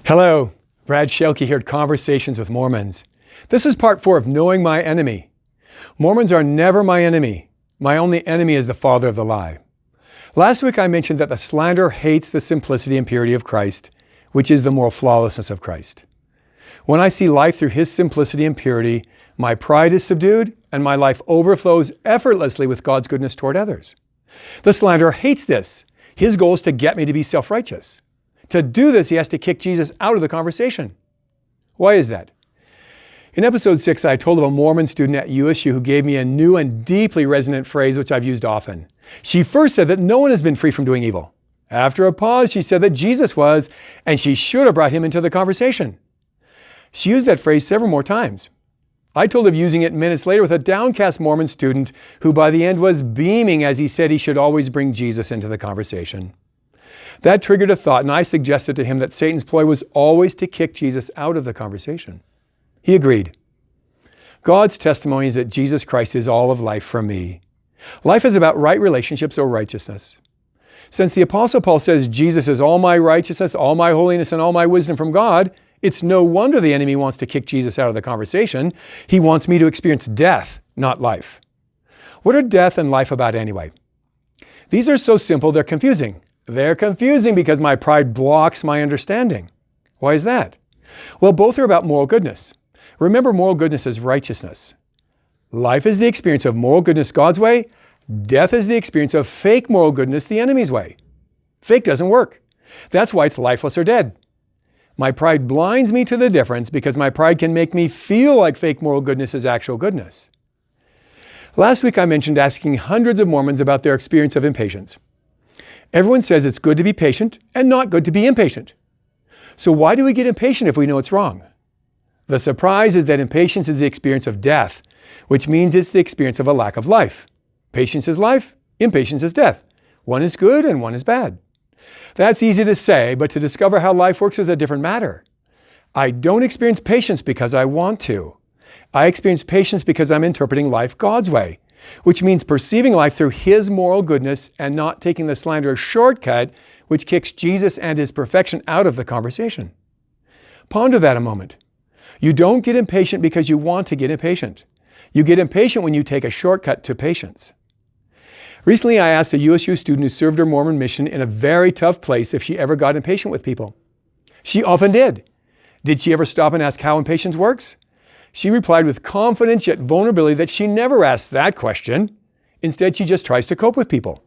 Hello, Brad Shelkey here at Conversations with Mormons. This is part 4 of Knowing My Enemy. Mormons are never my enemy. My only enemy is the father of the lie. Last week I mentioned that the slanderer hates the simplicity and purity of Christ, which is the moral flawlessness of Christ. When I see life through his simplicity and purity, my pride is subdued and my life overflows effortlessly with God's goodness toward others. The slanderer hates this. His goal is to get me to be self-righteous. To do this, he has to kick Jesus out of the conversation. Why is that? In episode 6, I told of a Mormon student at USU who gave me a new and deeply resonant phrase which I've used often. She first said that no one has been free from doing evil. After a pause, she said that Jesus was, and she should have brought him into the conversation. She used that phrase several more times. I told of using it minutes later with a downcast Mormon student who by the end was beaming as he said he should always bring Jesus into the conversation. That triggered a thought, and I suggested to him that Satan's ploy was always to kick Jesus out of the conversation. He agreed. God's testimony is that Jesus Christ is all of life for me. Life is about right relationships or righteousness. Since the Apostle Paul says Jesus is all my righteousness, all my holiness, and all my wisdom from God, it's no wonder the enemy wants to kick Jesus out of the conversation. He wants me to experience death, not life. What are death and life about anyway? These are so simple, they're confusing. They're confusing because my pride blocks my understanding. Why is that? Well, both are about moral goodness. Remember, moral goodness is righteousness. Life is the experience of moral goodness God's way. Death is the experience of fake moral goodness the enemy's way. Fake doesn't work. That's why it's lifeless or dead. My pride blinds me to the difference because my pride can make me feel like fake moral goodness is actual goodness. Last week I mentioned asking hundreds of Mormons about their experience of impatience. Everyone says it's good to be patient and not good to be impatient. So why do we get impatient if we know it's wrong? The surprise is that impatience is the experience of death, which means it's the experience of a lack of life. Patience is life, impatience is death. One is good and one is bad. That's easy to say, but to discover how life works is a different matter. I don't experience patience because I want to. I experience patience because I'm interpreting life God's way, which means perceiving life through his moral goodness and not taking the slanderer's shortcut, which kicks Jesus and his perfection out of the conversation. Ponder that a moment. You don't get impatient because you want to get impatient. You get impatient when you take a shortcut to patience. Recently, I asked a USU student who served her Mormon mission in a very tough place if she ever got impatient with people. She often did. Did she ever stop and ask how impatience works? She replied with confidence yet vulnerability that she never asks that question. Instead, she just tries to cope with people.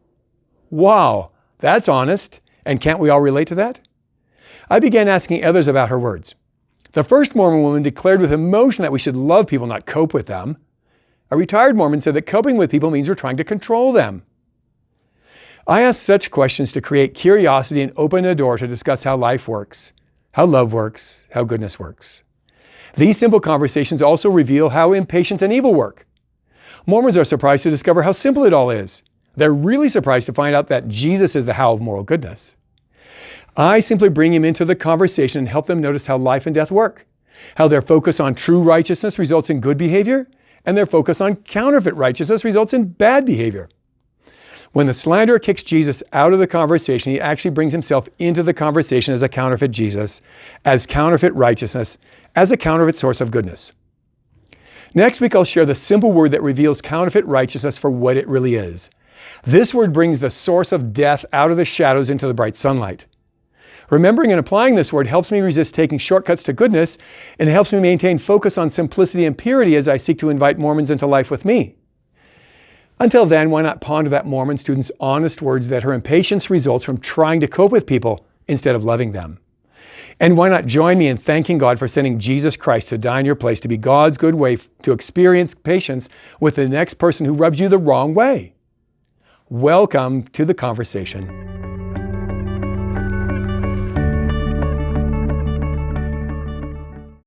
Wow, that's honest. And can't we all relate to that? I began asking others about her words. The first Mormon woman declared with emotion that we should love people, not cope with them. A retired Mormon said that coping with people means we're trying to control them. I asked such questions to create curiosity and open a door to discuss how life works, how love works, how goodness works. These simple conversations also reveal how impatience and evil work. Mormons are surprised to discover how simple it all is. They're really surprised to find out that Jesus is the how of moral goodness. I simply bring him into the conversation and help them notice how life and death work, how their focus on true righteousness results in good behavior, and their focus on counterfeit righteousness results in bad behavior. When the slanderer kicks Jesus out of the conversation, he actually brings himself into the conversation as a counterfeit Jesus, as counterfeit righteousness, as a counterfeit source of goodness. Next week, I'll share the simple word that reveals counterfeit righteousness for what it really is. This word brings the source of death out of the shadows into the bright sunlight. Remembering and applying this word helps me resist taking shortcuts to goodness, and it helps me maintain focus on simplicity and purity as I seek to invite Mormons into life with me. Until then, why not ponder that Mormon student's honest words that her impatience results from trying to cope with people instead of loving them? And why not join me in thanking God for sending Jesus Christ to die in your place to be God's good way to experience patience with the next person who rubs you the wrong way? Welcome to the conversation.